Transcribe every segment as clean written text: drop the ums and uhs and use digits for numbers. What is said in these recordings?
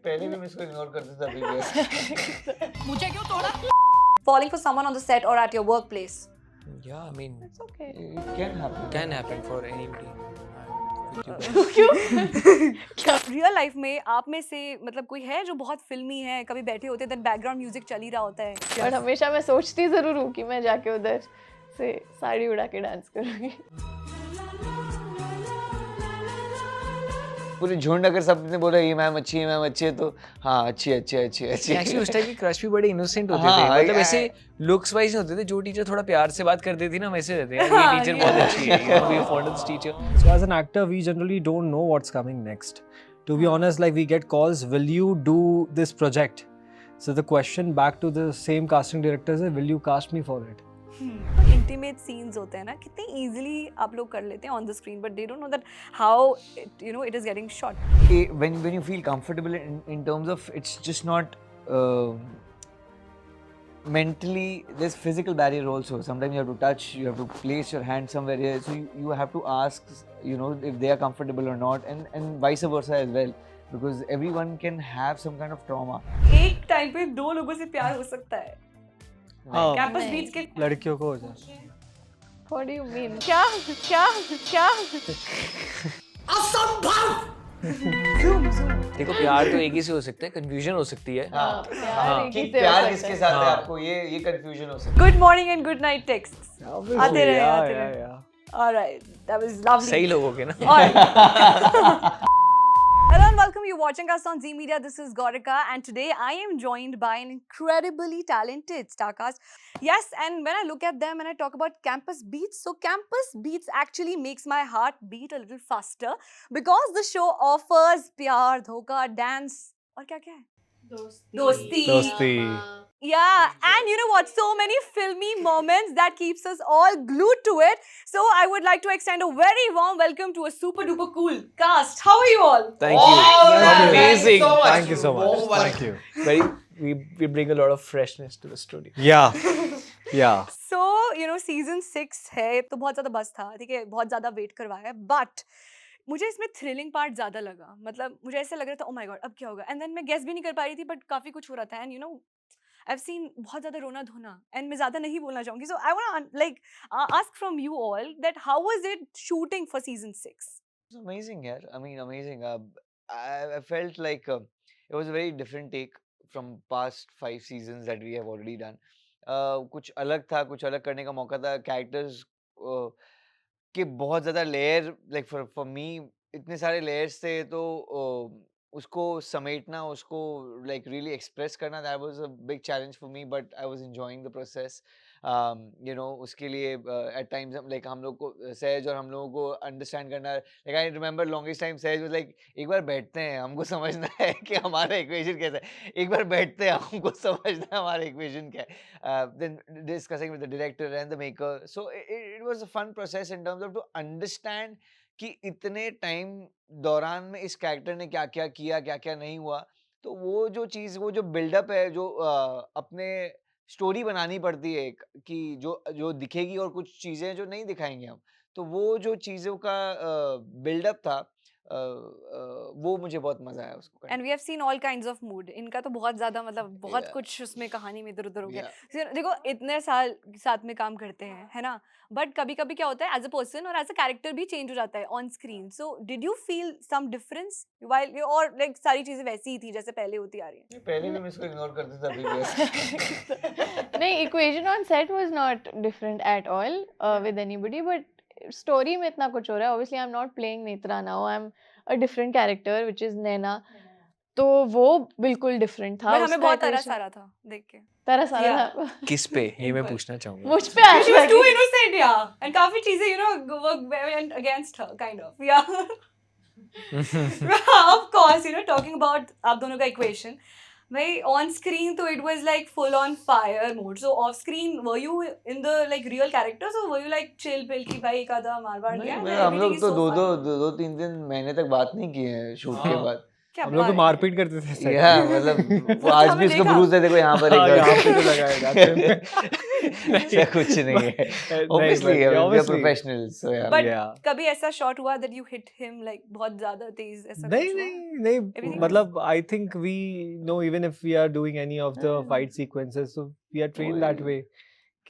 पहले भी मैं इसको इग्नोर करता था, अभी भी। मुझे क्यों तोड़ा? Falling for someone on the set or at your workplace. Yeah, I mean, It's okay. It can happen. can happen for anybody. Real life में आप में से मतलब कोई है जो बहुत फिल्मी है, कभी बैठे होते हैं बैकग्राउंड म्यूजिक चल ही रहा होता है? बट हमेशा मैं सोचती जरूर हूँ कि मैं जाके उधर से साड़ी उड़ा के डांस करूँगी। पूरे झुंड अगर सबने बोला ये मैम अच्छी है तो हाँ अच्छी है। Actually उस टाइम की क्रश भी बड़े इनोसेंट होते हाँ, थे, मतलब I- ऐसे लुक्स वाइज होते थे। जो टीचर थोड़ा प्यार से बात करती थी ना, वैसे रहते हैं यार, ये टीचर बहुत अच्छी है, you know, we are fond of this teacher. So as an actor, we generally don't know what's coming next. To be honest, like we get calls, will you do this project? So the question back to the same casting directors is, will you cast me for it? Intimate scenes होते हैं ना, कितनी easily आप लोग कर लेते हैं on the screen, but they don't know that how it is getting shot. when you feel comfortable in terms of it's just not mentally, there's physical barrier also. Sometimes you have to touch, you have to place your hand somewhere here, so you have to ask, you know, if they are comfortable or not, and vice versa as well, because everyone can have some kind of trauma. एक time पे दो लोगों से प्यार हो सकता है campus नहीं. बीच के. लड़कियों को हो जाए. What do you mean? क्या? देखो प्यार तो एक ही से हो सकता है, कंफ्यूजन हो सकती है। हाँ, प्यार एक कि ही से हो प्यार सकता किसके है. साथ है, हाँ. आपको ये confusion हो सकता है. Good morning and good night text आते रहे, आते yeah, रहे. yeah. Alright, that was lovely. सही लोगों के ना। Alright. Hello and welcome. You're watching us on Z Media. This is Gaurika, and today I am joined by an incredibly talented starcast. Yes, and when I look at them and I talk about Campus Beats, so Campus Beats actually makes my heart beat a little faster because the show offers प्यार, धोखा, dance और क्या है? दोस्ती. Yeah, and you know what? So many filmy moments that keeps us all glued to it. So I would like to extend a very warm welcome to a super duper cool cast. How are you all? Thank you. Amazing. Thank you so much. Thank you. We bring a lot of freshness to the studio. Yeah. Yeah. So you know season 6 है तो बहुत ज़्यादा बस था, ठीक है, बहुत ज़्यादा वेट करवाया, but मुझे इसमें थ्रिलिंग पार्ट ज़्यादा लगा. मतलब मुझे ऐसा लग रहा था ओ माय गॉड अब क्या होगा, एंड देन मैं गेस भी नहीं कर पा रही थी, बट काफ़ी कुछ हो रहा था. And you know I've seen बहुत ज़्यादा रोना धोना, एंड मैं ज़्यादा नहीं बोलना चाहूँगी. So I want to like ask from you all that how was it shooting for season 6? It's amazing, yeah. I mean, amazing. I felt like it was a very different take from past 5 seasons that we have already done. कुछ अलग था, कुछ अलग करने का मौका था. Characters के बहुत ज़्यादा layer, like for me इतने सारे layers थे, तो उसको समेटना, उसको like really express करना, that was a big challenge for me, but I was enjoying the process. You know, उसके लिए at times like हम लोग को सहज और हम लोगों को understand करना, like I remember longest time सहज was like एक बार बैठते हैं, हमको समझना है कि हमारा equation कैसा है, एक बार बैठते हैं, हमको समझना है हमारा equation क्या है. Then discussing with the director and the maker, so it was a fun process in terms of to understand कि इतने टाइम दौरान में इस कैरेक्टर ने क्या-क्या किया, क्या-क्या नहीं हुआ. तो वो जो चीज़, वो जो बिल्डअप है, जो अपने स्टोरी बनानी पड़ती है एक, कि जो दिखेगी और कुछ चीज़ें जो नहीं दिखाएँगे हम. तो वो जो चीज़ों का बिल्डअप था, वो मुझे बहुत मज़ा आया उसको करने And we have seen all kinds of mood. इनका तो बहुत ज़्यादा मतलब बहुत Yeah. कुछ उसमें कहानी में इधर-उधर हो गया. Yeah. फिर देखो इतने साल साथ में काम करते हैं, है ना? बट कभी-कभी क्या होता है एज अ पर्सन और एज अ कैरेक्टर भी चेंज हो जाता है on screen. So did you feel some difference while, और लाइक सारी चीजें वैसी ही थी जैसे पहले होती आ रही हैं? में. पहले भी मैं इसको इग्नोर करता था, अभी भी. नहीं, equation on set was not different at all with anybody, but story में इतना कुछ हो रहा है. Obviously, I'm not playing Netra now. I'm a different character, which is Naina. तो वो बिल्कुल different था. बट हमें उसका बहुत तरस equation आ रहा था देख के. तरस आ रहा Yeah. था. किस पे ये मैं पूछना चाहूँगा। मुझ पे आ She रहा was too था. innocent, yeah. And काफी चीजें you know went against her kind of. Yeah. Of course, you know, talking about आप दोनों का equation. भाई on screen तो it was like full on fire mode. So off screen were you in the like real characters or were you like chill pill की भाई एक आधा मार वार नहीं, दिया? हम लोग Everything is तो so fun. दो तीन दिन महीने तक बात नहीं किए हैं शूट के हाँ. बाद. क्या हम लोग तो बात है। मारपीट करते थे set या पे। मतलब वो आज हमें भी उसका देखा। ब्रूज है, देखो यहाँ पर हाँ, यहाँ एक पे तो लगा है bathroom में। ऐसा कुछ नहीं है नहीं, obviously but we are obviously, professionals so yeah But yeah. कभी ऐसा शॉट हुआ that you hit him like बहुत ज्यादा तेज, ऐसा नहीं कुछ हुआ? नहीं नहीं Everything मतलब I think we know even if we are doing any of the fight sequences, so we are trained that way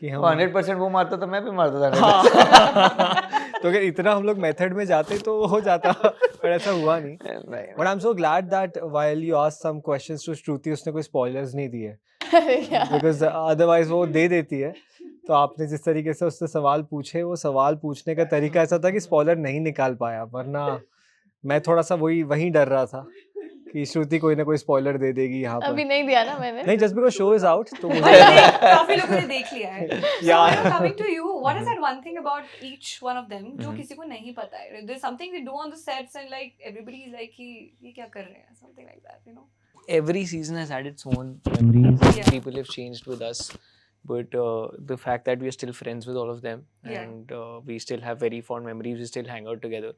कि वो हम 100% वो मारता तो मैं भी मारता था 100%. हाँ तो अगर इतना हम लोग मेथड में जाते तो हो जाता, पर ऐसा हुआ नहीं. नहीं, But I'm so glad that while you asked some questions to Shruti, उसने कोई spoilers नहीं दिए Yeah. because otherwise वो दे देती है. तो आपने जिस तरीके से उससे सवाल पूछे, वो सवाल पूछने का तरीका ऐसा था कि स्पॉइलर नहीं निकाल पाया, वरना मैं थोड़ा सा वहीं डर रहा था कि श्रुति कोई ना कोई स्पॉइलर दे देगी यहाँ अभी पर. नहीं दिया ना मैंने. नहीं, just because show is out तो मुझे काफी लोगों ने देख लिया है. So Yeah. coming to you, what is that one thing about each one of them जो किसी को नहीं पता है? There's something they do on the sets and like everybody is like कि ये क्या कर रहे हैं? Something like that, you know. Every season has had its own memories. Yeah. People have changed with us, but the fact that we are still friends with all of them, Yeah. and we still have very fond memories. We still hang out together.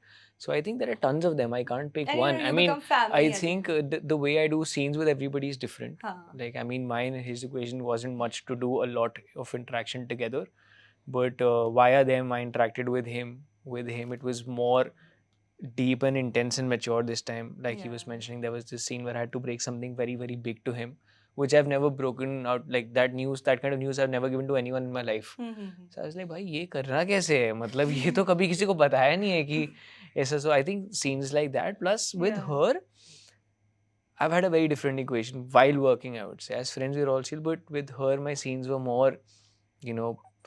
So I think there are tons of them. I can't pick And one. you I mean, become family I at think the way I do scenes with everybody is different. हाँ. Like, I mean, mine and his equation wasn't much to do a lot of interaction together, but via them I interacted with him. With him, it was more deep and intense and mature this time. Like he was Yeah. mentioning, there was this scene where I had to break something very, very big to him, which I've never broken out. Like that kind of news I've never given to anyone in my life. So I was like, भाई ये करना कैसे है? मतलब ये तो कभी किसी को बताया नहीं है कि ऐसा. So I think scenes like that. Plus with Yeah. her, I've had a very different equation while working. I would say as friends we're all chill, but with her my scenes were more,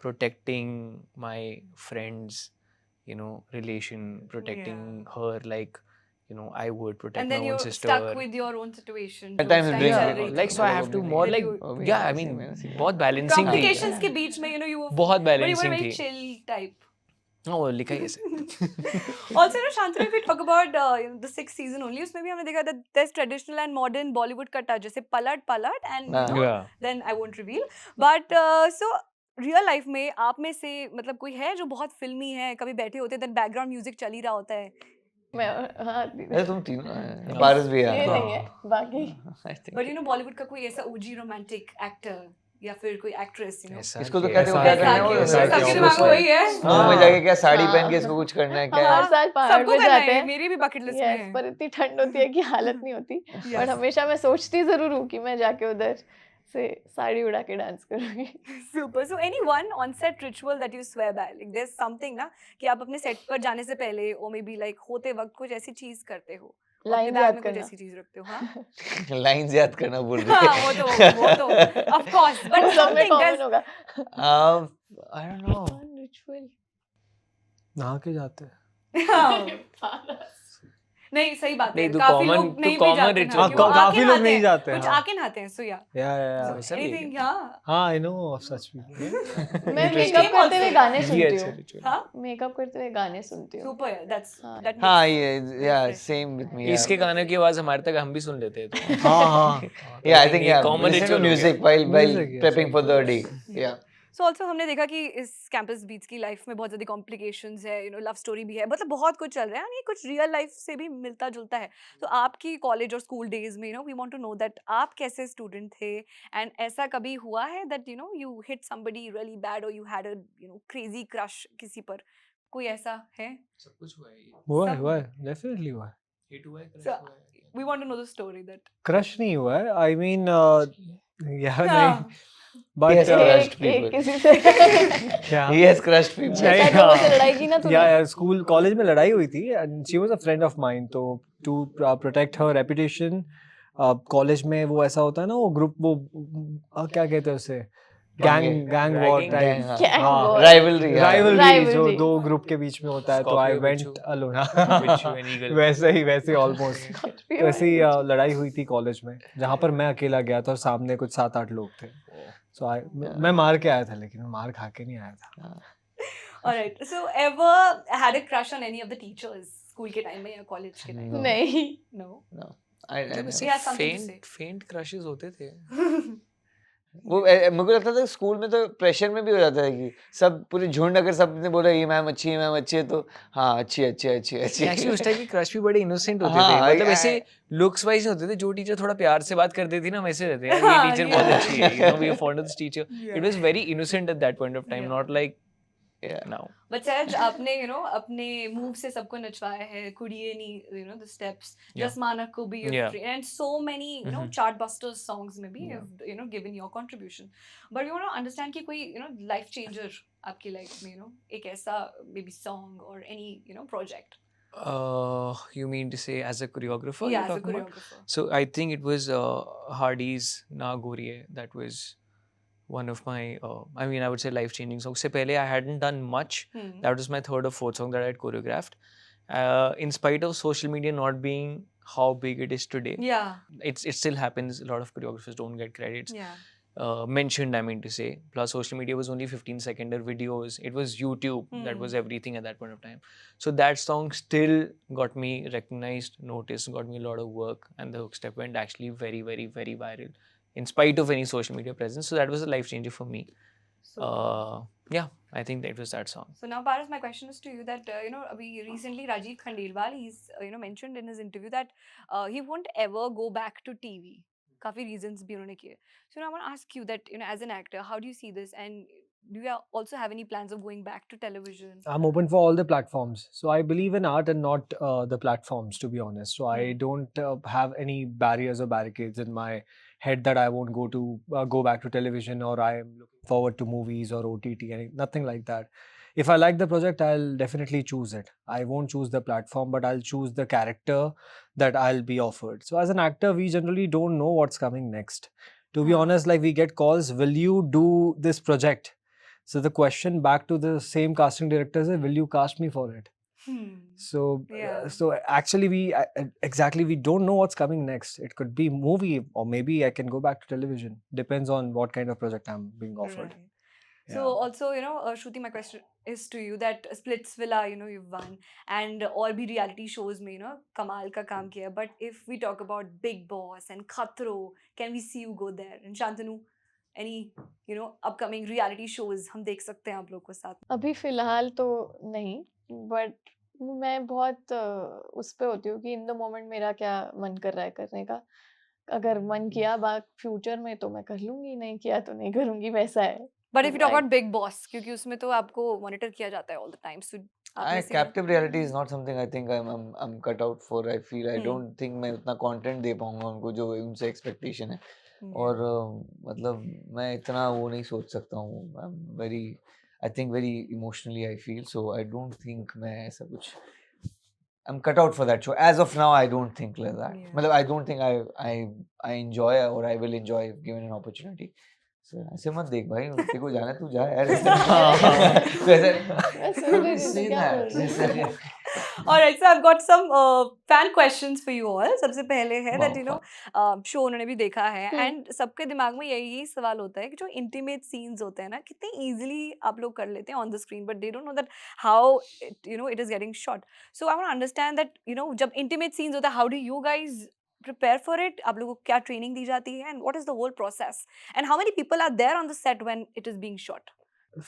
protecting my friends, relation, protecting her like, I would protect And then my you're own sister. stuck with your own situation. At times जो it time brings चल me- रही थी. like so I have to more Then like you- yeah, I mean बहुत balancing थी. Complications के बीच में, you were बहुत but you were balancing very थी. chill type. हाँ वो लिखा ही ऐसे. Also, Shantanu, if we talk about the 6th season only, उसमें भी हमने देखा that there's traditional and modern Bollywood का touch, जैसे पलट and हाँ. then I won't reveal. But so real life में आप में से मतलब कोई है जो बहुत फिल्मी है, कभी बैठे होते हैं then background music चल ही रहा होता है. मैं हाँ अरे तुम तीनों पारस भी ये है नहीं है बाकी. I think. But Bollywood का कोई ऐसा OG romantic actor या फिर कोई actress, ऐसा इसको तो क्या- कहते हो ऐसा क्या क्या- करना है ऐसा क्या- सबके दिमाग में वही है. स्नो में जाके क्या साड़ी हाँ. पहन के इसको कुछ करना है हम क्या हर साल पहाड़ सबको पे करना जाते है, हैं. मेरी भी bucket list में यस है. पर इतनी ठंड होती है कि हालत नहीं होती. Yes. बट हमेशा मैं सोचती जरूर हूँ कि मैं जाके उधर से साड़ी उड़ा के डांस करूँगी. Super. So any one on-set ritual that you swear by? Like there's something ना कि आप अपने set पर जाने से पहले or maybe like होते वक्त कुछ ऐसी चीज करते हो. और अपने लाइन bag याद में कुछ करना. ऐसी चीज रखते हो, हाँ? लाइंस याद करना भूल हाँ, रही वो तो of course. But सब में something कॉमन there's होगा. I don't know. रिचुअल. नहा के जाते हैं. हाँ. नहीं सही बात है. नहीं, तो काफी common- लोग तो नहीं भी common जाते हैं. ritual हाँ, है. क्यों? काफी आके लोग नहाते नहीं हैं. जाते, कुछ हाँ. आके नहाते हैं. So yeah. Yeah. ऐसा भी है Anything, क्या? हाँ. हाँ, I know of such people. मैं Interesting मेकअप करते हुए also. गाने ये सुनती अच्छा हूँ. ritual. हाँ? मेकअप करते हुए गाने सुनती हूँ. Super. That हाँ makes yeah fresh. same with me. इसके गाने की आवाज हमारे तक हम भी सुन लेते हैं तो. हाँ. Yeah, I think ये yeah. common Listen to ritual हो music गया. while Music, yes, prepping for the day. Yeah. So also हमने देखा कि इस कैंपस बीट्स की लाइफ में बहुत ज़्यादा कॉम्प्लिकेशंस है, लव स्टोरी भी है, मतलब बहुत कुछ चल रहा है, ये कुछ रियल लाइफ से भी मिलता जुलता है. तो आपकी कॉलेज और स्कूल डेज में we want to know that आप कैसे स्टूडेंट थे एंड ऐसा कभी हुआ है that you hit somebody really bad और you had a crazy crush किसी पर, कोई ऐसा है? सब कुछ हुआ है ये. हुआ है, definitely हुआ है. Hit हुआ है, crush So, हुआ है. We want to know the story that. Crush नहीं हुआ है. I mean, yeah, हाँ. नहीं. But Yes, crushed एक people. किसी से क्या? He has crushed people. नहीं, शायद हाँ. लोगों से लड़ाई की ना तूने. यार स्कूल कॉलेज में लड़ाई हुई थी and she was a friend of mine, तो to protect her reputation college में वो ऐसा होता है ना, वो ग्रुप वो क्या कहते हैं उसे, gang war Ragging, type. Gang हाँ. war. Rivalry. yeah. राइवलरी जो Rivalry. दो ग्रुप के बीच में होता है, तो आई Scorpio, went Bichu. Alone. Bichu and Eagle. वैसे ऑलमोस्ट. तो ऐसे ही लड़ाई हुई थी कॉलेज में, जहाँ पर मैं अकेला गया था और सामने कुछ 7-8 लोग थे. सो मैं मार के आया था, लेकिन मैं मार खा के नहीं आया था. Alright. So ever had a crush on any of the teachers school के टाइम में या कॉलेज के टाइम में? नहीं. No. I He has something to say. Faint crushes होते थे. वो मेरे को लगता था स्कूल में तो प्रेशर में भी हो जाता है कि सब पूरे झुंड अगर सबने बोला ये मैम अच्छी है तो हाँ अच्छी एक्चुअली उस टाइम की क्रश भी बड़े इनोसेंट होते थे, हाँ, मतलब ऐसे लुक्स वाइज होते थे, जो टीचर थोड़ा प्यार से बात कर देती ना वैसे रहते यार, ये टीचर बहुत अच्छी है, you know we are fond of this teacher. It was very innocent at that point of time, not like now. But Saj, आपने अपने move से सबको नचवाया है, कुड़िए नी, the steps, Yeah. Just Manak को भी, Yeah. and so many, Mhm. chartbusters songs में भी have, given your contribution. But we want to understand कि कोई, life changer आपकी life में, एक ऐसा maybe song or any, project. You mean to say as a choreographer? Yeah, you're as a talking about? choreographer. So I think it was Hardy's Na Goriye. That was one of my, I mean, I would say life-changing songs. Se pehle I hadn't done much. That was my third or fourth song that I had choreographed. In spite of social media not being how big it is today, Yeah. it still happens. A lot of choreographers don't get credits. Yeah. Mentioned, I mean to say. Plus, social media was only 15-second videos. It was YouTube. That was everything at that point of time. So that song still got me recognized, noticed, got me a lot of work, and the hook step went actually very, very, very viral, in spite of any social media presence. So that was a life changer for me. So, Yeah, I think that was that song. So now, Paras, my question is to you that, we recently, Rajiv Khandelwal, he's, mentioned in his interview that he won't ever go back to TV. Kafi reasons bhi unhone kiye. So now I want to ask you that, as an actor, how do you see this? And do you also have any plans of going back to television? I'm open for all the platforms. So I believe in art and not the platforms, to be honest. So I don't have any barriers or barricades in my head that I won't go back to television, or I am looking forward to movies or OTT, nothing like that. If I like the project, I'll definitely choose it. I won't choose the platform, but I'll choose the character that I'll be offered. So as an actor, we generally don't know what's coming next. To be honest, like we get calls, will you do this project? So the question back to the same casting director is, will you cast me for it? So so actually we don't know what's coming next. It could be movie, or maybe I can go back to television. Depends on what kind of project I'm being offered. Right. So also, Shruti, my question is to you that Splitsvilla, you've won, and और भी reality shows में, कमाल का काम किया. But if we talk about Big Boss and Khatro, can we see you go there? And Shantanu, any, upcoming reality shows हम देख सकते हैं आप लोग को साथ? अभी फिलहाल तो नहीं, बट मैं बहुत उस पे होती हूँ कि इन द मोमेंट मेरा क्या मन कर रहा है करने का. अगर मन किया बात फ्यूचर में तो मैं कर लूंगी, नहीं किया तो नहीं करूंगी, वैसा है. But if you talk about Big Boss, क्योंकि उसमें तो आपको monitor किया जाता है all the time. So captive reality is not something I think I'm cut out for. I feel I don't think मैं उतना content दे पाऊंगा उनको जो उनसे expectation है. और मतलब मैं इतना वो नहीं सोच सकता हूँ. I'm very emotionally I feel, so I don't think मैं ऐसा कुछ I'm cut out for that show. As of now, I don't think like that. मतलब I don't think I enjoy or I will enjoy if given an opportunity. So ऐसे मत देख भाई, तेरे को जाना तू जा यार. Say that. Alright, so I've got some fan questions for you all. सबसे पहले है that show उन्होंने भी देखा है, and सबके दिमाग में यही सवाल होता है कि जो intimate scenes होते हैं ना, कितने easily आप लोग कर लेते हैं on the screen, but they don't know that how it is getting shot. So I want to understand that जब intimate scenes होता है, how do you guys prepare for it? आप लोगों को क्या training दी जाती है, and what is the whole process, and how many people are there on the set when it is being shot?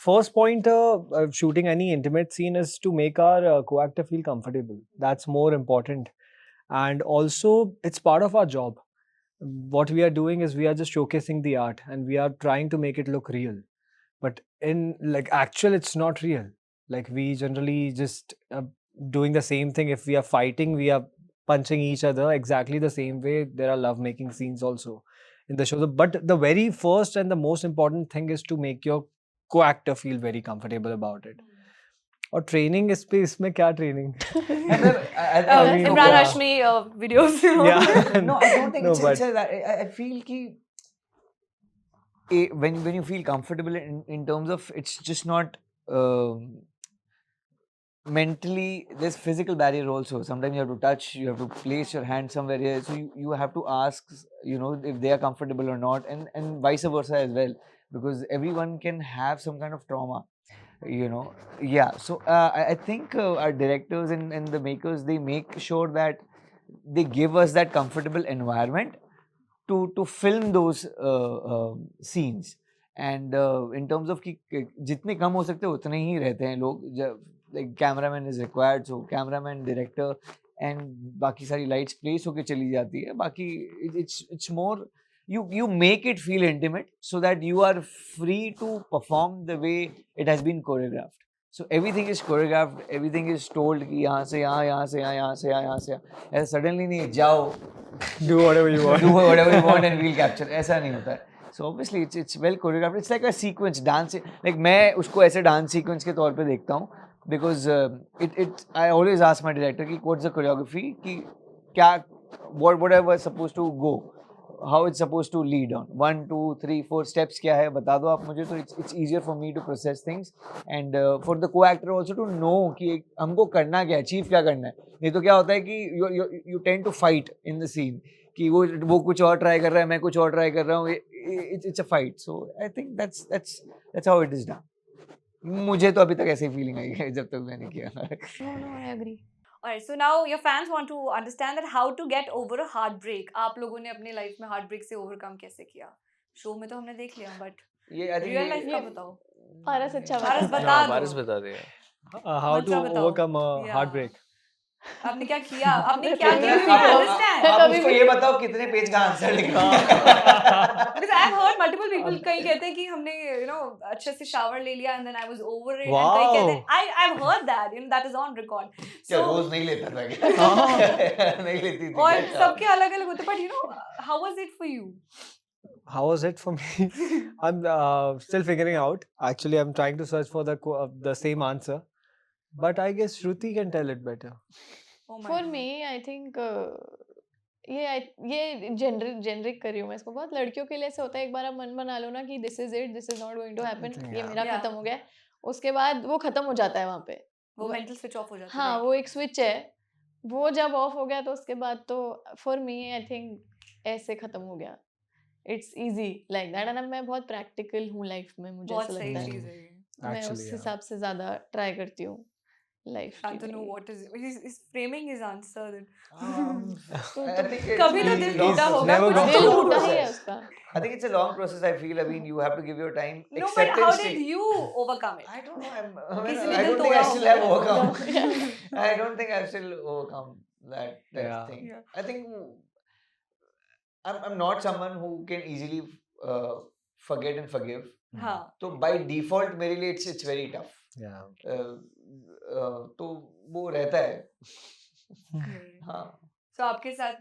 First point of shooting any intimate scene is to make our co-actor feel comfortable. That's more important. And also, it's part of our job. What we are doing is we are just showcasing the art and we are trying to make it look real. But in actual, it's not real. Like we generally just doing the same thing. If we are fighting, we are punching each other exactly the same way. There are love-making scenes also in the show. But the very first and the most important thing is to make your co-actor feel very comfortable about it. और training इस पे इसमें क्या training? Imran Hashmi videos. Yeah. No, I don't think it's that. I feel कि when you feel comfortable in terms of it's just not mentally, there's physical barrier also. Sometimes you have to touch, you have to place your hand somewhere here, so you have to ask if they are comfortable or not, and vice versa as well, because everyone can have some kind of trauma. So I think our directors and the makers, they make sure that they give us that comfortable environment, to film those scenes. And in terms of कि जितने कम हो सकते हैं उतने ही रहते हैं लोग. Like cameraman is required, so cameraman, director and बाकी सारी lights place होके चली जाती है. बाकी it's more you make it feel intimate so that you are free to perform the way it has been choreographed. So everything is choreographed, everything is told कि यहाँ से यहाँ, यहाँ से यहाँ, यहाँ से यहाँ, यहाँ से यहाँ. ऐसा suddenly नहीं जाओ Do whatever you want. do whatever you want and we'll capture. ऐसा नहीं होता है. So obviously it's well choreographed. It's like a sequence dance. Like मैं उसको ऐसे dance sequence के तौर पे देखता हूँ because I always ask my director कि what's the choreography कि क्या whatever is supposed to go, how it's supposed to lead on 1 2 3 4 steps क्या है बता दो आप मुझे. तो it's easier for me to process things and for the co-actor also to know कि हमको करना क्या है, achieve क्या करना है. नहीं तो क्या होता है कि you tend to fight in the scene कि वो कुछ और ट्राई कर रहा है, मैं कुछ और ट्राई कर रहा हूँ. It's a fight. So I think that's how it is done. मुझे तो अभी तक ऐसे ही फीलिंग आई है जब तक मैंने किया. No, I agree. Alright, so now your fans want to understand that how to get over a heartbreak. आप लोगों ने अपने लाइफ में heartbreak से overcome कैसे किया? शो में तो हमने देख लिया, but ये I think real life का ये- बताओ. पारस अच्छा पारस बता. बता हाँ, दो. पारस बता दे. How to मंत्रा बताओ. overcome a Yeah. heartbreak. आपने क्या किया? आपने मैं क्या तो किया? नहीं We सीखा. understand. आप कभी उसको भी- ये बताओ कितने पेज का आंसर लिखना. Because I've heard multiple people कहीं कहते हैं कि हमने अच्छे से shower ले लिया and then I was over it. And कहीं कहते हैं I've heard that that is on record. क्या So रोज नहीं लेता था क्या? नहीं लेती थी और क्या? सबके अलग अलग होते हैं, but how was it for you? How was it for me? I'm still figuring out. Actually, I'm trying to search for the same answer, but I guess Shruti can tell it better. Oh my For God. me, I think ये generic कर रही हूँ मैं इसको. बहुत लड़कियों के लिए ऐसा होता है, एक बार आप मन बना लो ना कि this is it, this is not going to happen, ये Yeah. मेरा Yeah. खत्म हो गया है. उसके बाद वो खत्म हो जाता है वहाँ पे. वो वो- mental switch off हो जाता हाँ, है. वो एक स्विच है. वो जब ऑफ हो गया तो उसके बाद तो फॉर मी आई थिंक ऐसे खत्म हो गया. It's easy like that. And मैं बहुत प्रैक्टिकल हूँ लाइफ में, मुझे बहुत ऐसा सही लगता है. चीज है ये. मैं उस Actually, yeah. हिसाब से ज्यादा ट्राई करती हूँ life. Shantanu, what is he's framing his answer then. I think it's कभी तो a दिल long टूटा process. होगा, Never कुछ gone दिल through तो the टूटा ही है process. उसका. I think it's a long process. I feel. I mean, you have to give your time. No, but how Acceptance did take- you overcome it? I don't know. I किसी ने don't दिल think I तोड़ा still have होगा. overcome. I don't think I've still overcome that Yeah. thing. Yeah. I think I'm not someone who can easily forget and forgive. हाँ. So by default मेरे लिए it's very tough. Yeah. तो वो रहता है. हाँ. So आपके साथ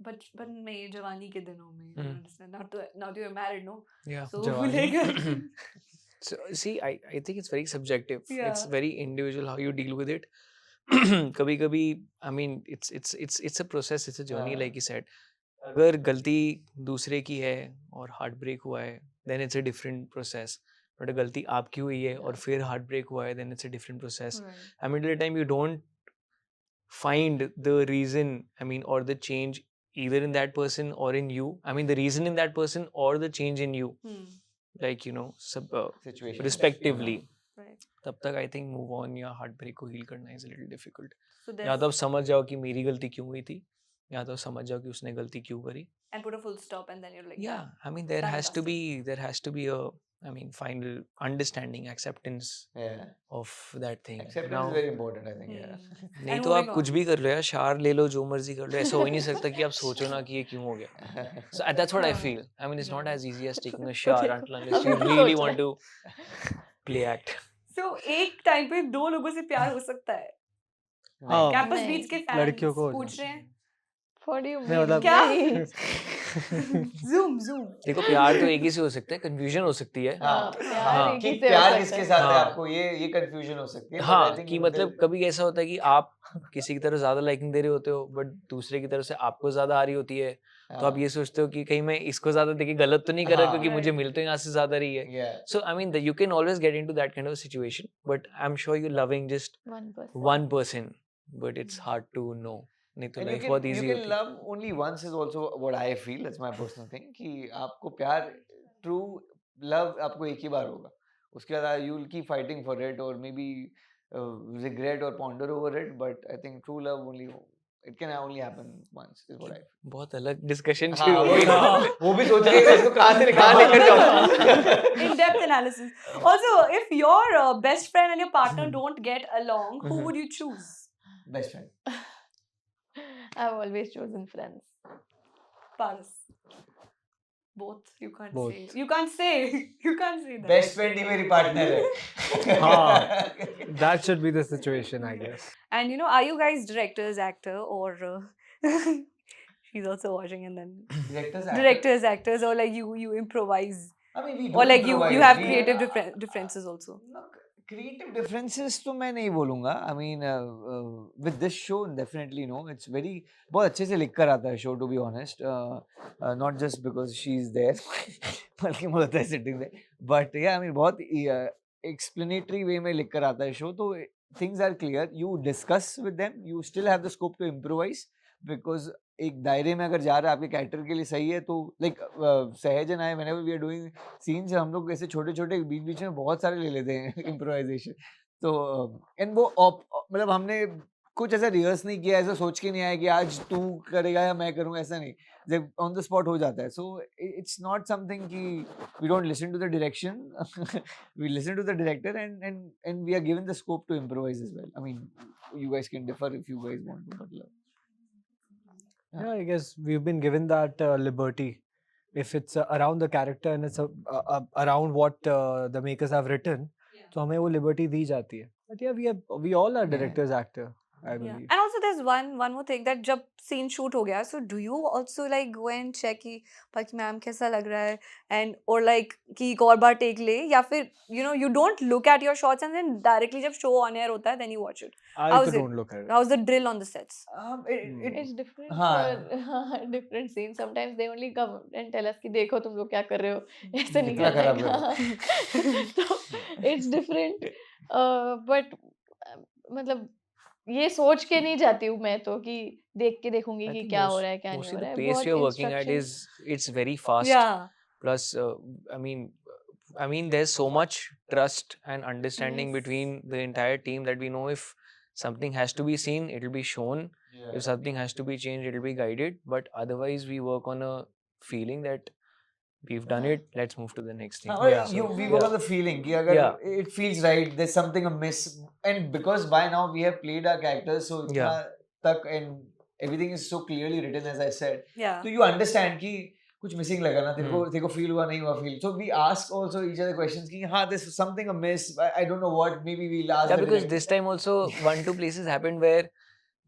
बचपन में, जवानी के दिनों में, you understand? Now you're married, no? Yeah. So जवानी. भूलेगा. So see, I think it's very subjective. It's Yeah. very individual how you deal with it. कभी कभी I mean it's a process, it's a journey हाँ. like you said. अगर गलती दूसरे की है और हार्ट ब्रेक हुआ है then it's a different process. But गलती आपकी हुई है और फिर हार्ट ब्रेक हुआ है then it's a different process. Right. I mean, till the time you don't find the reason, I mean, or the change either in that person or in you. I mean, the reason in that person or the change in you, like Situation. respectively. Right. तब तक I think move on या heart break को heal करना is a little difficult. So या तो आप there's समझ जाओ कि मेरी गलती क्यों हुई थी, या तो समझ जाओ कि उसने गलती क्यों करी. and put a full stop and then you're like, Yeah, I mean there done has and to be a final understanding, acceptance Yeah. of that thing. Acceptance Now, is very important, I think. Yeah. नहीं And तो आप moving कुछ on. भी कर लो यार, शार ले लो, जो मर्जी कर लो, ऐसा हो ही नहीं सकता कि आप सोचो ना कि ये क्यों हो गया. So that's what I हाँ. feel. I mean, it's not as easy as taking a तो shower देखो, until unless अभी you भी really सोच want रहा to play act. So एक टाइम पे दो लोगों से प्यार हो सकता है. हाँ. कैंपस नहीं. बीट्स के लड़कियों फैंस को हो पूछ जाता रहे हैं. What do you नहीं, mean? मतलब- क्या? नहीं. Zoom. देखो प्यार तो एक ही से हो सकता है, confusion हो सकती है. हाँ. प्यार हाँ. एक कि ही से हो प्यार सकता किसके है. साथ है हाँ. आपको ये कंफ्यूजन हो सकती है. हाँ, कि मतलब कभी ऐसा होता है कि आप किसी की तरफ ज्यादा लाइकिंग दे रहे होते हो बट दूसरे की तरफ से आपको ज्यादा आ रही होती है, तो आप ये सोचते हो कि कहीं मैं इसको ज्यादा देके गलत तो नहीं कर रहा हाँ. क्योंकि मुझे Right. मिल तो यहाँ से ज्यादा रही है. Yeah. So I mean, you can always get into that kind of situation, but I'm sure you're loving just One person. one person, but it's hard to know. नहीं तो And you life can, बहुत you easy can होती है. love only once is also what I feel. That's my personal thing. कि आपको प्यार true love आपको एक ही बार होगा. उसके बाद you will keep fighting for it or maybe regret or ponder over it. But I think true love only It can only happen once is what I feel. बहुत अलग डिस्कशन हाँ, शुरू हो वही गई वो भी सोच रही है इसको कहाँ से लेकर जाऊँ. In-depth analysis. Also, if your best friend and your partner don't get along, who would you choose? Best friend. I've always chosen friends. Paras. Both. You can't Both. say. You can't say. You can't say that. Best friend ही मेरी partner है. हाँ. That should be the situation, I guess. And you know, are you guys directors, actor, or she's also watching, and then Directors, actors, or like you improvise, I mean, we or do like you improvise. have We- creative differences also. Creative differences तो मैं नहीं बोलूँगा. I mean, with this show definitely no. It's very बहुत अच्छे से लिख कर आता है show, to be honest. Not just because she's there, बल्कि Malhotra is sitting there. But yeah, I mean बहुत explanatory way में लिख कर आता है show, तो things are clear. You discuss with them. You still have the scope to improvise because एक दायरे में अगर जा रहा है आपके कैरेक्टर के लिए सही है तो like Sahaj and I whenever we are doing scenes हम लोग ऐसे छोटे-छोटे बीच बीच में बहुत सारे ले लेते हैं इम्प्रोवाइजेशन. तो एंड वो मतलब हमने कुछ ऐसा रिहर्स नहीं किया, ऐसा सोच के नहीं आया कि आज तू करेगा या मैं करूँगा, ऐसा नहीं. जब ऑन द स्पॉट हो जाता है. सो इट्स नॉट समथिंग कि we don't listen to the direction. We listen to the director and we are given the scope to improvise as well. I mean you guys can differ if you guys want to, but Yeah, I guess we've been given that liberty. If it's around the character and it's around what the makers have written, तो हमें वो liberty दी जाती है. But yeah, we all are directors, actor, I Yeah. believe. And also there's one more thing that जब scene shoot हो गया, so do you also like go and check कि बाकी मैम कैसा लग रहा है, and or like कि एक और बार take ले, या फिर you know you don't look at your shots and then directly जब show on air होता है then you watch it. I How's also it? don't look at it. How's the drill on the sets? It's different हाँ. for different scenes. Sometimes they only come and tell us कि देखो तुम लोग क्या कर रहे हो, ऐसे नहीं कितना करना खराब है. तो it's different. But मतलब ये सोच के नहीं जाती हूँ मैं तो कि देख के देखूंगी I कि think क्या हो रहा है क्या नहीं mostly हो the रहा है. pace बहुत we are working at instructions. is it's very fast. Yeah. Plus, I mean, there's so much trust and understanding Yes. between the entire team that we know if something has to be seen, it'll be shown. If something has to be changed, it'll be guided. But otherwise, we work on a feeling that we've done it. Let's move to the next thing. हाँ, Yeah. we work on the feeling कि अगर Yeah. it feels right, there's something amiss, and because by now we have played our characters so इतना Yeah. तक and everything is so clearly written as I said, Yeah. so you understand कि कुछ missing लगा ना, तेरे को feel हुआ नहीं हुआ feel. So we ask also each other questions कि हाँ there's something amiss, I don't know what, maybe we'll ask Yeah, the because director. this time also 1-2 places happened where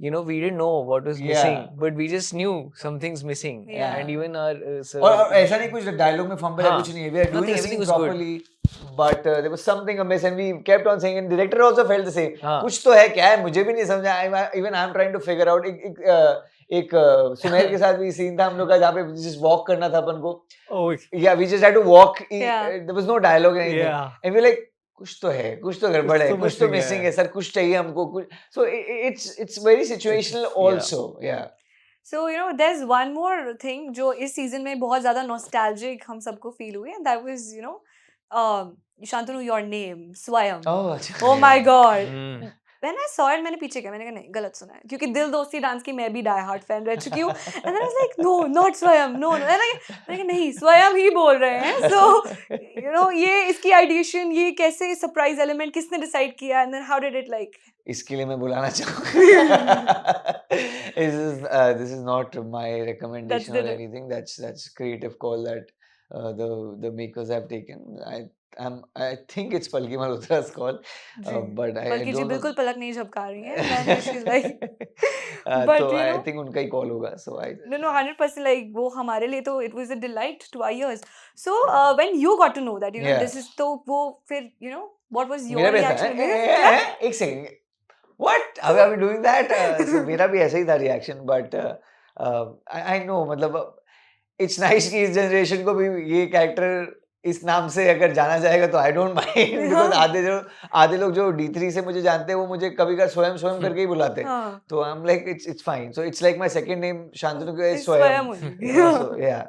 we didn't know what was Yeah. missing, but we just knew something's missing. Yeah. And even our sir, और ऐसा नहीं कुछ dialogue में fumble है हाँ. कुछ नहीं है, we are doing Nothing, the everything scene was good. properly, but there was something amiss and we kept on saying, and director also felt the same. हाँ. कुछ तो है, क्या है मुझे भी नहीं समझा. Even I'm trying to figure out. एक सुमेर के साथ भी सीन था हम लोग का जहाँ पे just walk करना था अपन को. Oh, Yeah, we just had to walk. Yeah. There was no dialogue or anything. yeah. And we're like, कुछ तो है, कुछ तो गड़बड़ है, तो कुछ तो missing मिसिंग है. है सर, कुछ चाहिए हमको कुछ. So it's very situational also. Yeah. So you know there's one more thing जो इस season में बहुत ज़्यादा nostalgic हम सबको feel हुई, and that was Shantanu, your name, Swayam. Oh, Oh my God. Mm. When I saw it, मैंने पीछे किया, मैंने कहा नहीं गलत सुना है, क्योंकि दिल दोस्ती डांस की मैं भी die hard fan रह चुकी हूँ. And then I was like, no, not Swayam, no. And मैंने कहा नहीं, Swayam ही बोल रहे हैं. So you know ये इसकी ideation, ये कैसे surprise element किसने decide किया, and then how did it like? इसके लिए मैं बुलाना चाहूँगा. This is not my recommendation or the- anything. That's creative call that the makers have taken. I think it's Palki Malhotra's call, but I बल्कि जी don't know. बिल्कुल पलक नहीं झपका रही हैं. Then she's like, but तो you I know, think उनका ही call होगा. So I no, 100% like वो हमारे लिए तो it was a delight to our ears. So when you got to know that Yeah. this is तो वो फिर what was your मेरा भी ऐसा reaction? है. एक second. What? Are we doing that? So मेरा भी ऐसा ही था reaction, but I know मतलब it's nice कि इस generation को भी ये character इस नाम से अगर जाना जाएगा तो I don't mind because आधे लोग जो D3 से मुझे जानते हैं वो मुझे कभी का स्वयं करके ही बुलाते हैं. हाँ. तो I'm like it's fine. So it's like my second name Shantanu is It's Swayam Swayam. only. So yeah.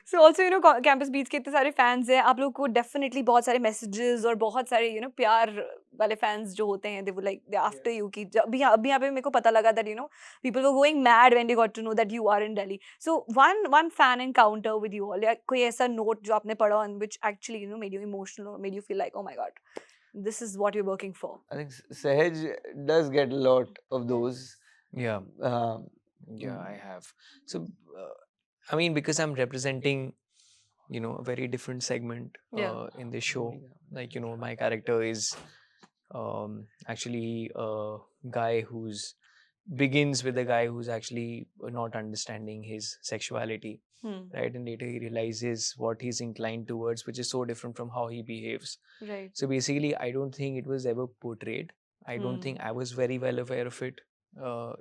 So also Campus Beats के इतने सारे fans हैं, आप लोग को definitely बहुत सारे messages और बहुत सारे प्यार वाले fans जो होते हैं, they were like they after you कि अभी यहाँ पे मेरे को पता लगा that people were going mad when they got to know that you are in Delhi. So one fan encounter with you all, या कोई ऐसा note जो आपने पढ़ा and which actually made you emotional or made you feel like, oh my god, this is what you're working for. I think Sahaj does get a lot of those. Yeah, Um, yeah, I have. So, I mean, because I'm representing, a very different segment Yeah. in this show. Like, my character is actually a guy who's begins with a guy who's actually not understanding his sexuality, right? And later he realizes what he's inclined towards, which is so different from how he behaves. Right. So basically, I don't think it was ever portrayed. I don't think I was very well aware of it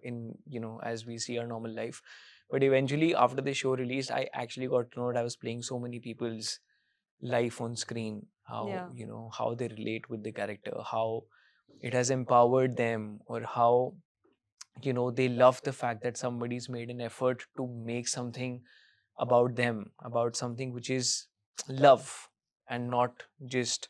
in, as we see our normal life. But eventually, after the show released, I actually got to know that I was playing so many people's life on screen, how, Yeah. how they relate with the character, how it has empowered them, or how, they love the fact that somebody's made an effort to make something about them, about something which is love and not just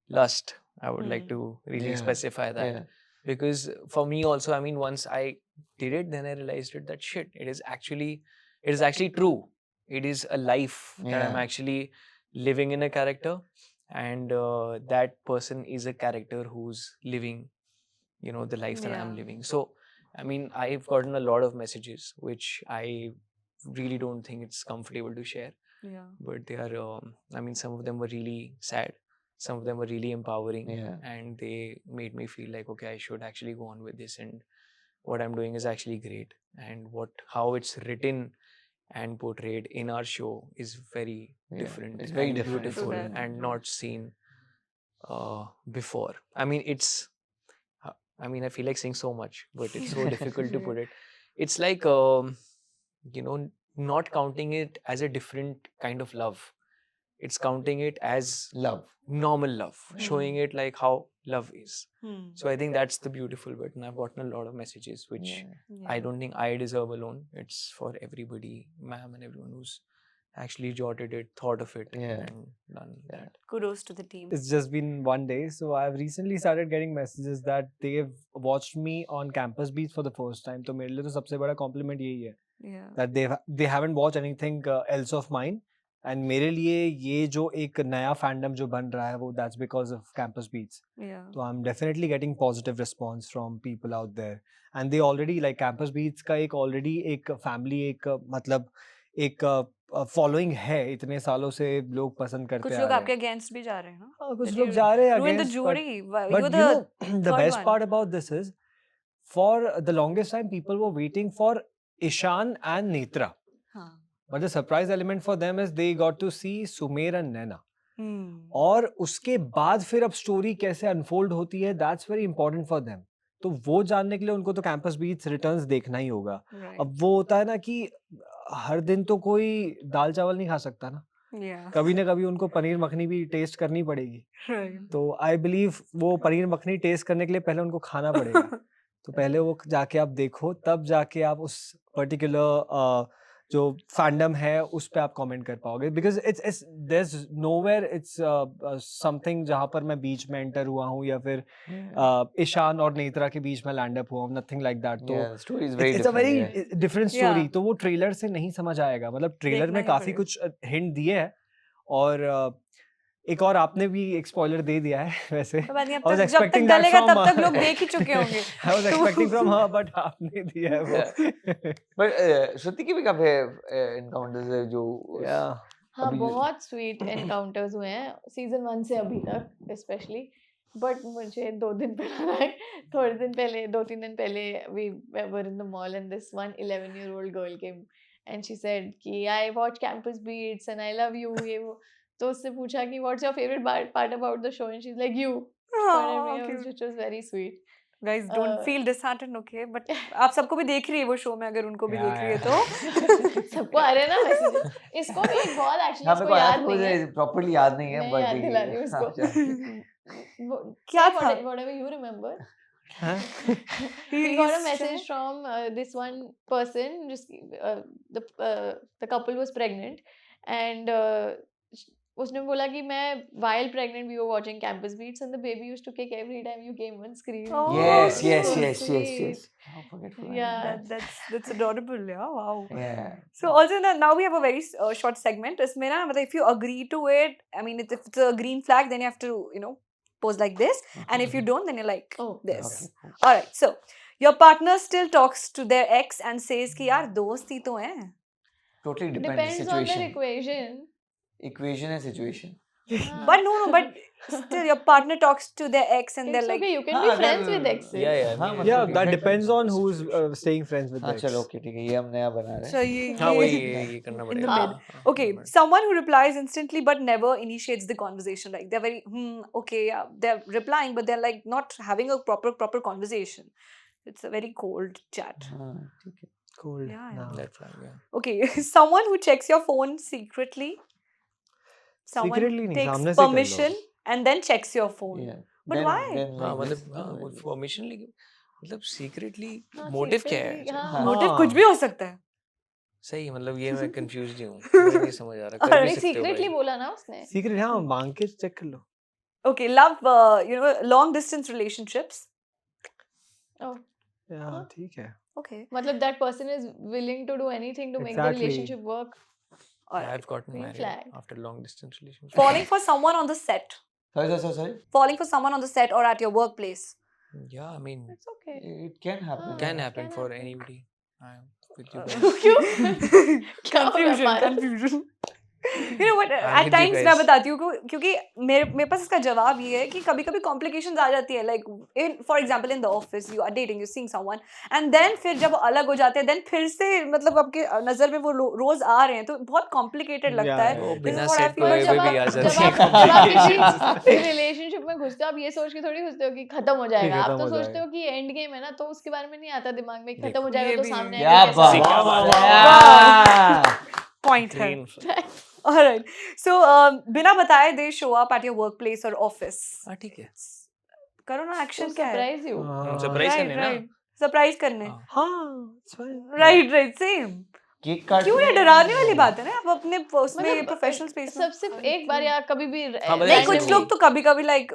lust. I would like to really Yeah, specify that. yeah. Because for me also, I mean, once I did it, then I realized it that shit, it is actually true. It is a life that I'm Yeah. actually living in a character, and that person is a character who's living, the life that I'm Yeah. living. So, I mean, I've gotten a lot of messages which I really don't think it's comfortable to share, Yeah. but they are, I mean, some of them were really sad, some of them were really empowering, Yeah. and they made me feel like, okay, I should actually go on with this, and what I'm doing is actually great, and how it's written and portrayed in our show is very Yeah, different. it's very and different. beautiful True that. and not seen before. I mean, I feel like saying so much, but it's so difficult to put it. It's like, not counting it as a different kind of love. It's counting it as Love. normal love, showing it like how love is. Hmm. So I think that's the beautiful bit, and I've gotten a lot of messages which Yeah. I don't think I deserve alone. It's for everybody, ma'am, and everyone who's actually jotted it, thought of it, Yeah. and done that. Kudos to the team. It's just been one day, so I've recently started getting messages that they've watched me on Campus Beats for the first time. तो मेरे लिए तो सबसे बड़ा compliment यही है Yeah. that they haven't watched anything else of mine, and मेरे लिए ये जो एक नया fandom जो बन रहा है वो that's because of Campus Beats. Yeah. So I'm definitely getting positive response from people out there, and they already like Campus Beats का एक already एक family एक मतलब एक फॉलोइंग है, इतने सालों से लोग पसंद करते कुछ आ लोग रहे आपके हैं। अगेंस्ट भी जा रहे हैं ना? हाँ, कुछ That लोग you जा रहे हैं ruined the against, jury. but You were you the know the third best one. part about this is for the longest time people were waiting for Ishan and Netra, हाँ. but the surprise element for them is they got to see Sumer and Naina. Hmm. और उसके बाद फिर अब story कैसे unfold होती है that's very important for them, तो वो जानने के लिए उनको तो कैंपस बीट्स रिटर्न्स देखना ही होगा। Right. अब वो होता है ना कि हर दिन तो कोई दाल चावल नहीं खा सकता ना, Yeah. कभी ना कभी उनको पनीर मखनी भी टेस्ट करनी पड़ेगी। Right. तो आई बिलीव वो पनीर मखनी टेस्ट करने के लिए पहले उनको खाना पड़ेगा। तो पहले वो जाके आप देखो, तब जाके आप उस पर्टिकुलर जो फैंडम है उस पे आप कमेंट कर पाओगे, because it's there is nowhere it's something जहाँ पर मैं बीच में एंटर हुआ हूँ या फिर ईशान और नेत्रा के बीच में लैंड अप हुआ हूँ, नथिंग लाइक दैट। तो Yeah, the story is very it's a different. Very Yeah. Different story. Yeah. तो वो ट्रेलर से नहीं समझ आएगा, मतलब ट्रेलर देखना में ही काफी पड़ेगा। कुछ हिंट दिए है, और एक और आपने भी एक स्पॉइलर दे दिया है वैसे। कोई बात नहीं, I was जब तक expecting that डलेगा from, तब तक लोग देख ही चुके होंगे। I was expecting from her, but आपने दिया है वो। But श्रुति की भी काफी encounters है जो Yeah. हाँ, अभी बहुत स्वीट एनकाउंटर्स हुए हैं सीजन 1 से अभी तक स्पेशली। बट मुझे 2 दिन पहले थोड़े दिन पहले 2-3 दिन पहले we were in the mall and this one 11-year-old girl came and she said कि I watch Campus Beats and I love you, ये वो। तो उससे पूछा कि what's your favourite part about the show and she is like you, cute. Which was very sweet. Guys, don't feel disheartened, okay? But आप सबको भी देख रही है वो शो में, अगर उनको भी Yeah, देख रही है yeah. तो सबको आ रहे हैं ना मैसेज। इसको भी एक बहुत एक्चुअली हाँ, मेरे इसको को याद नहीं है। मुझे प्रॉपर्ली याद नहीं है, मैं but याद दिला रही हूँ हाँ, उसको। चल। क्या था? Whatever you remember. Huh? We got a He's message from this one person. Just the couple was pregnant, and उसने बोला कि मैं while pregnant we were watching Campus Beats and the baby used to kick every time you came on screen. Oh, Yes, So yes, yes, yes, sweet. yes. How forgetful I am. Yeah. That's adorable. Yeah, wow. Yeah. So also now we have a very short segment. इसमें ना मतलब if you agree to it, I mean if it's a green flag, then you have to pose like this, and if you don't, then you're like Oh. this. Okay, cool. All right. So your partner still talks to their ex and says कि यार दोस्त ही तो हैं. Totally depends Depends on their situation. equation. Equation and situation. हाँ. But no, but still your partner talks to their ex and It's they're like okay, you can हाँ, be अगर- friends with exes. Yeah, yeah. हाँ, I mean, Yeah, मतलब that depend depends on करता who's staying friends with हाँ the चलो ex. Okay ठीक है ये हम नया बना रहे so हैं हाँ ये वही ये करना in पड़ेगा. the mid. हाँ, Okay, हाँ, someone who replies instantly but never initiates the conversation. Like they're very okay, yeah, they're replying, but they're like not having a proper conversation. It's a very cold chat. हाँ ठीक है Cool. Yeah, No. Red flag, yeah. Okay, someone who checks your phone secretly. Someone Secretly नहीं, takes सामने से कर लो. permission and then checks your phone. yeah But then why? हाँ like this, मतलब हाँ then वो like this. परमिशन लेके मतलब secretly हाँ, मोटिव क्या है? secretly, हाँ. हाँ. Motive हाँ. कुछ भी हो सकता है. सही मतलब ये मैं कंफ्यूज ही हूँ. मैं नहीं समझ आ रहा. कर भी नहीं, सकते हो secretly भाई. बोला ना उसने. Secret हाँ मांग के check कर लो. Okay, love, long distance relationships. Oh, Yeah, हाँ. ठीक है. Okay. मतलब that person is willing to do anything to make the Exactly. relationship work. All right. I've gotten Green married flag. after long distance relationship. Falling for someone on the set. sorry Falling for someone on the set or at your workplace. Yeah, I mean It's okay. it can happen हाँ. can happen Can for happen. anybody. I am with you Uh, guys. क्यों? क्या हो गया Confusion, Paras? confusion. You know what? I'm At with you times मैं guys. बताती हूँ क्योंकि मेरे पास इसका जवाब ये है कि कभी-कभी complications आ जाती है. Like for example in the office you are dating, you're seeing someone and then फिर जब वो अलग हो जाते हैं then फिर से मतलब आपके नजर में वो रोज आ रहे हैं तो बहुत complicated लगता है. Yeah, वो yeah, बिना what I सेट feel पे like कोई जब भी आप आ जब जाती आप है जब आप किसी complications. रिलेशनशिप में घुसते हो आप ये सोच के थोड़ी घुसते हो कि खत्म हो जाएगा. आप खत्म तो हो सोचते जाएगा. हो कि एंड गेम है ना तो उसके बारे में नहीं आता दिमाग में खत्म देखो, हो जाएगा ये तो भी सामने क्या आके कैसे बात होगा. है point है. Green flag. All right. So बिना बताए they show up at your workplace or office. हाँ ठीक है. करो ना To action क्या है? surprise you. Surprise Right, करने ना. right. Surprise करने. हाँ. हाँ, it's fine. Right, right, same. Cake काट क्यों ये डराने वाली बात है ना आप अपने उसमें मतलब प्रोफेशनल स्पेस में सबसे एक बार या कभी भी हाँ, मतलब नहीं ऐसे कुछ भी- लोग तो कभी कभी लाइक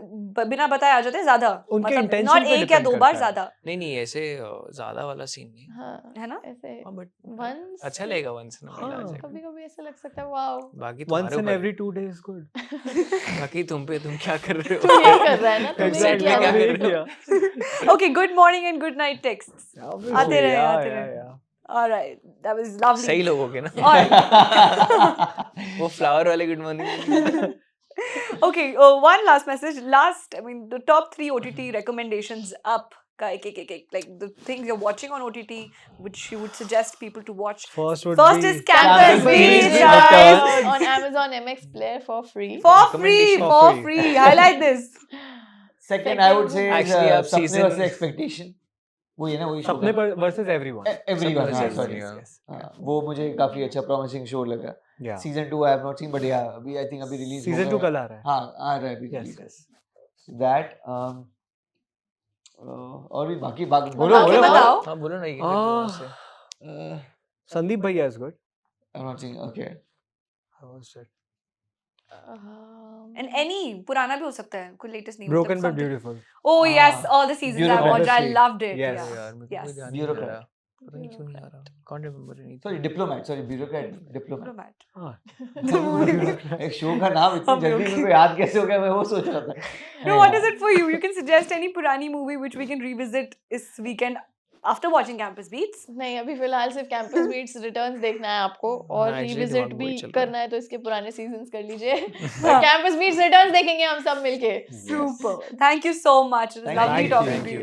बिना बताए आ जाते हैं ज्यादा उनके मतलब intention नॉट पे एक या depend दो बार करता है. ज्यादा नहीं नहीं ऐसे ज्यादा वाला सीन नहीं. हाँ है ना ऐसे हाँ बट once अच्छा लगेगा once in a while आ हाँ. जाएगा. कभी कभी ऐसा लग सकता है वाओ बाकी Once तुम्हारे in ऊपर every 2 days is good. है. बाकी तुम क्या कर रहे तू हो. ये कर रहा है ना तूने ये Exactly, किया क्या ना. कर रहे हो? Okay good morning and good night texts Obviously, आते रहे yeah, आते yeah, रहे yeah. Alright that was lovely सही लोगों के ना. वो फ्लावर वाले good morning. Okay, one last message. I mean, the top 3 OTT recommendations up. Like the things you're watching on OTT, which you would suggest people to watch. First would First be is Campus Campus Beats, Beats, guys. On Amazon MX Player for free. For free, Recommendation. for For free. free. Highlight this. second I would say is Actually, आप सपने season- versus expectation वो ये ना वही Sapne show versus everyone. everyone Sapne हाँ versus sorry everyone, हाँ, वो मुझे काफी अच्छा promising show लगा. Yeah. Season 2 I have not seen but yeah अभी I think अभी release Season 2 हो गया. कल आ रहा है. हाँ आ रहा है अभी Yes, release. yes. That और भी बाकी बोलो बाकी बोलो बताओ. हाँ बोलो ना ये Ah. Uh, Sandeep Bhaiya is good. I'm not seeing okay. How was it? And any पुराना भी हो सकता है कोई latest नहीं Broken मतलब but something. beautiful. Oh yes, Ah, all the seasons I've Bureaucrat. watched. I Obviously. loved it. Yes. Yeah. यार मेरे को Yes. कोई ध्यान नहीं आ Bureaucrat. रहा. पता नहीं क्यों नहीं आ रहा. Can't remember anything. Sorry diplomat sorry bureaucrat diplomat. Diplomat. Ah. एक शो का नाम इतनी Okay, जल्दी okay. मेरे को याद कैसे हो गया मैं वो सोच रहा था. No, what is it for you? You can suggest any purani movie which we can revisit this weekend after watching Campus Beats. नहीं अभी फिलहाल सिर्फ कैंपस बीट्स रिटर्न्स देखना है आपको और हाँ, actually रिविजिट दिमाग भी वही चल रहा है. करना है तो इसके पुराने सीजन्स कर लीजिए. कैंपस बीट्स रिटर्न्स देखेंगे हम सब मिलके. Super. Thank you so much. It was Thank lovely you. talking Thank to you.